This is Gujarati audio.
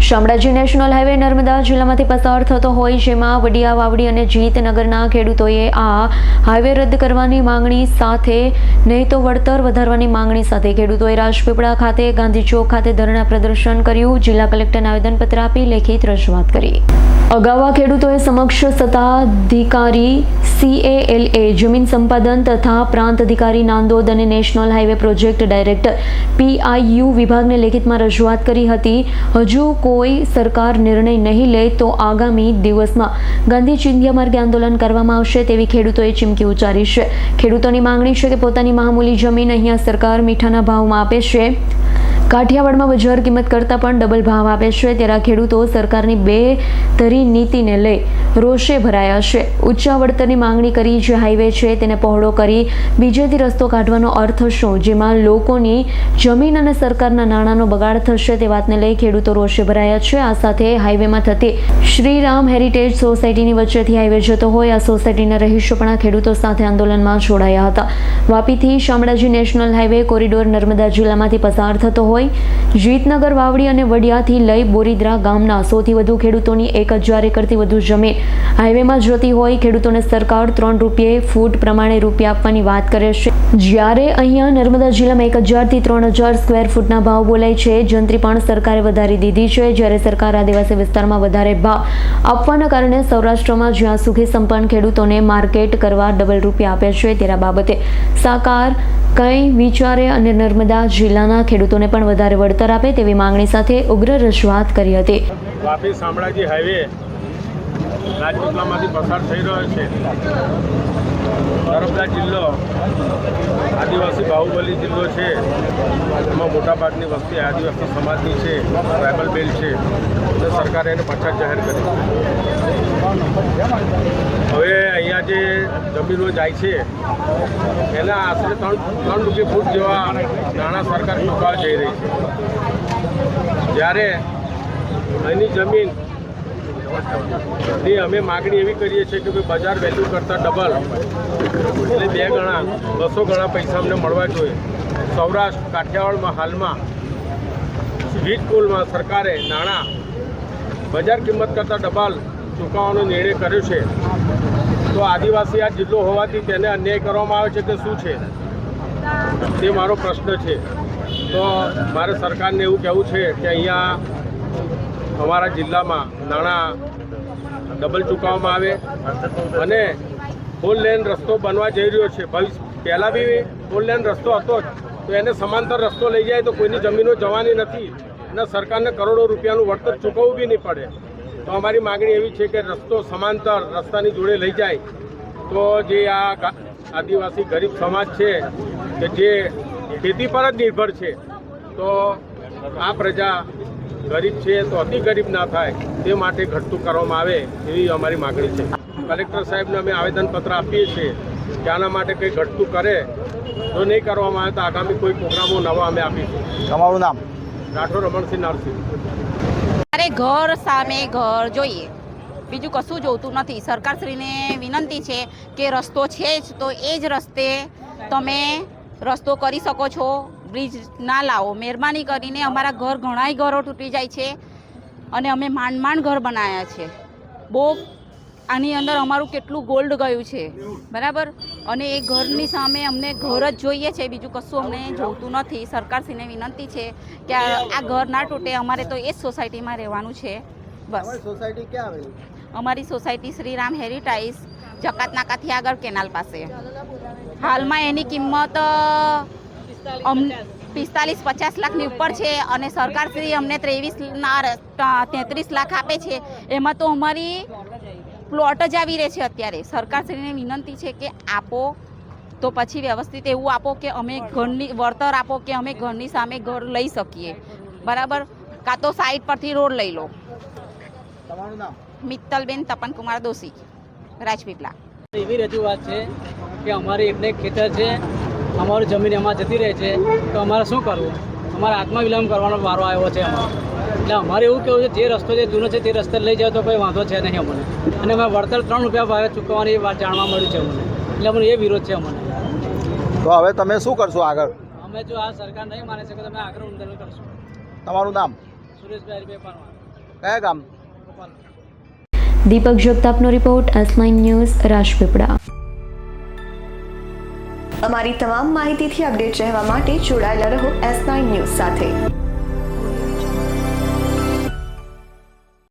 શામળાજી નેશનલ હાઈવે નર્મદા જિલ્લામાંથી પસાર થતો હોય જેમાં વડિયા વાવડી અને જીતનગરના ખેડૂતોએ આ હાઈવે રદ કરવાની માંગણી સાથે નહીં તો વળતર વધારવાની માંગણી સાથે ખેડૂતોએ રાજપીપળા ખાતે ગાંધી ચોક ખાતે ધરણા પ્રદર્શન કર્યું. જિલ્લા કલેક્ટરને આવેદનપત્ર આપી લેખિત રજૂઆત કરી. અગાઉ ખેડૂતોએ સમક્ષ સત્તાધિકારી CALA જમીન સંપાદન તથા પ્રાંત અધિકારી નાંદોદ અને national highway project director PIU વિભાગને લેખિતમાં રજૂઆત કરી હતી. હજુ કોઈ સરકાર નિર્ણય નહીં લે તો આગામી દિવસમાં ગાંધી ચિંધ્યા માર્ગે આંદોલન કરવામાં આવશે તેવી ખેડૂતોએ ચીમકી ઉચ્ચારી છે. ખેડૂતોની માંગણી છે કે પોતાની મામૂલી જમીન અહીંયા સરકાર મીઠાના ભાવમાં આપે છે. કાઠિયાવાડમાં બજાર કિંમત કરતાં પણ ડબલ ભાવ આપે છે. ત્યારે ખેડૂતો સરકારની બેધરી નીતિને લઈ રોષે ભરાયા છે. ઊંચા વળતરની માંગણી કરી જે હાઈવે છે તેને પહોળો કરી બીજેથી રસ્તો કાઢવાનો અર્થ શું, જેમાં લોકોની જમીન અને સરકારના નાણાંનો બગાડ થશે તે વાતને લઈ ખેડૂતો રોષે ભરાયા છે. આ સાથે હાઈવેમાં થતી શ્રીરામ હેરિટેજ સોસાયટીની વચ્ચેથી હાઈવે જતો હોય આ સોસાયટીના રહીશો પણ આ ખેડૂતો સાથે આંદોલનમાં જોડાયા હતા. વાપીથી Shamlaji national highway corridor Narmada જિલ્લામાંથી પસાર થતો હોય જીતનગર, વાવડી અને વડિયાથી લઈ બોરીદ્રા ગામના સૌથી વધુ ખેડૂતોની 1000 એકરથી વધુ જમીન હાઈવેમાં જતી હોય. ખેડૂતોને સરકાર 3 રૂપિયે ફૂટ પ્રમાણે રૂપિયા આપવાની વાત કરે છે, જ્યારે અહીંયા નર્મદા જિલ્લામાં 1000 થી 3000 સ્ક્વેર ફૂટના ભાવ બોલાય છે. જંત્રી પણ સરકારે વધારી દીધી છે, જ્યારે સરકાર આદિવાસી વિસ્તારમાં વધારે ભાવ આપવાના કારણે સૌરાષ્ટ્રમાં જ્યાં સુખી સંપન્ન ખેડૂતોને માર્કેટ કરવા ડબલ રૂપિયા આપે છે. તેના બાબતે સરકાર કંઈ વિચારે અને નર્મદા જિલ્લાના ખેડૂતોને પણ વધારે વળતર આપે તેવી માંગણી સાથે ઉગ્ર રજૂઆત કરી હતી. વાપી શામળાજી હાઈવે રાજપીપળામાંથી પસાર થઈ રહ્યો છે. નર્મદા જિલ્લો આદિવાસી બાહુબલી જિલ્લો છે. એમાં મોટાભાગની વસ્તી આદિવાસી સમાજની છે, ટ્રાઇબલ બેલ્ટ છે. તો સરકારે એને પછાત જાહેર કરી. હવે અહીંયા જે જમીનો જાય છે એના આશરે 3 રૂપિયા ફૂટ જેવા નાણાં સરકાર ચૂકવવા જઈ રહી છે. જ્યારે અહીંની જમીન ની અમે માગણી એવી કરીએ છીએ કે બજાર વેલ્યુ કરતાં ડબલ એટલે 2 ગણા 200 ગણા પૈસા અમને મળવા જોઈએ. સૌરાષ્ટ્ર કાઠિયાવાડમાં હાલમાં વીજ પુલમાં સરકારે નાણાં બજાર કિંમત કરતાં ડબલ ચૂકવવાનો નિર્ણય કર્યો છે. તો આદિવાસી આ જિલ્લો હોવાથી તેને અન્યાય કરવામાં આવે છે કે શું છે તે મારો પ્રશ્ન છે. તો મારે સરકારને એવું કહેવું છે કે અહીંયા અમારા જિલ્લામાં નાણાં ડબલ ચૂકવવામાં આવે અને 4 લેન રસ્તો બનવા જઈ રહ્યો છે. પહેલાં બી 4 લેન રસ્તો હતો જ, તો એને સમાંતર રસ્તો લઈ જાય તો કોઈની જમીનો જવાની નથી અને સરકારને કરોડો રૂપિયાનું વળતર ચૂકવવું બી નહીં પડે. તો અમારી માગણી એવી છે કે રસ્તો સમાંતર રસ્તાની જોડે લઈ જાય તો જે આ આદિવાસી ગરીબ સમાજ છે કે જે ખેતી પર જ નિર્ભર છે, તો આ પ્રજા ગરીબ છે તો અતિ ગરીબ ના થાય તે માટે ઘટતું કરવામાં આવે એવી અમારી માગણી છે. કલેક્ટર સાહેબને અમે આવેદનપત્ર આપીએ છીએ કે આના માટે કંઈ ઘટતું કરે, જો નહીં કરવામાં આવે તો આગામી કોઈ પ્રોગ્રામો નવા અમે આપીશું. તમારું નામ? રાઠોડ રમણસિંહ નરસિંહ. અરે ઘર સામે ઘર જોઈએ, બીજું કશું જોતું નથી. સરકારશ્રીને વિનંતી છે કે રસ્તો છે જ તો એ જ રસ્તે તમે રસ્તો કરી શકો છો, બ્રિજ ના લાવો. મહેરબાની કરીને અમારા ઘર ઘણાય ઘરો તૂટી જાય છે અને અમે માંડ ઘર બનાવ્યા છે. બહુ આની અંદર અમારું કેટલું ગોલ્ડ ગયું છે, બરાબર. અને એ ઘરની સામે અમને ઘર જ જોઈએ છે, બીજું કશું અમને જોતું નથી. સરકારશ્રીને વિનંતી છે કે આ ઘર ના તૂટે, અમારે તો એ જ સોસાયટીમાં રહેવાનું છે. બસ. સોસાયટી ક્યાં આવેલી? અમારી સોસાયટી શ્રીરામ હેરિટેજ જકાત નાકાથી આગળ કેનાલ પાસે. હાલમાં એની કિંમત 45-50 લાખની ઉપર છે અને સરકારશ્રી અમને 33 લાખ આપે છે. એમાં તો અમારી પ્લોટ જ આવી રહે છે અત્યારે. સરકારશ્રીને વિનંતી છે કે આપો તો પછી વ્યવસ્થિત એવું આપો કે અમે ઘરની વળતર આપો કે અમે ઘરની સામે ઘર લઈ શકીએ, બરાબર. કાં તો સાઈડ પરથી રોડ લઈ લો. તમારું નામ? મિત્તલબેન તપનકુમાર દોશી, રાજપીપળા. એવી રજૂઆત છે કે અમારી એકને ખેતર છે, અમારી જમીન એમાં જતી રહે છે, તો અમારે શું કરવું? અમારે આત્મવિલંબ કરવાનો વારો આવ્યો છે અમારે. એટલે અમારે એવું કહેવું છે જે રસ્તો જે જૂનો છે તે રસ્તે લઈ જાવ તો કોઈ વાંધો છે નહીં અમને. અને અમે વળતર 3 રૂપિયા ભાવે ચૂકવવાની વાત જાણવા મળ્યું છે અમને. એટલે અમને એ વિરોધ છે અમને. તો હવે તમે શું કરશો આગળ? અમે જો આ સરકાર નહીં માને છે કે તમે આગળ આંદોલન કરશો. તમારું નામ? સુરેશભાઈ પરમાર. કયા ગામ? દીપક જગતાપનો રિપોર્ટ, S9 ન્યૂઝ, રાજપીપળા. અમારી તમામ માહિતીથી અપડેટ રહેવા માટે જોડાયેલા રહો S9 ન્યૂઝ સાથે.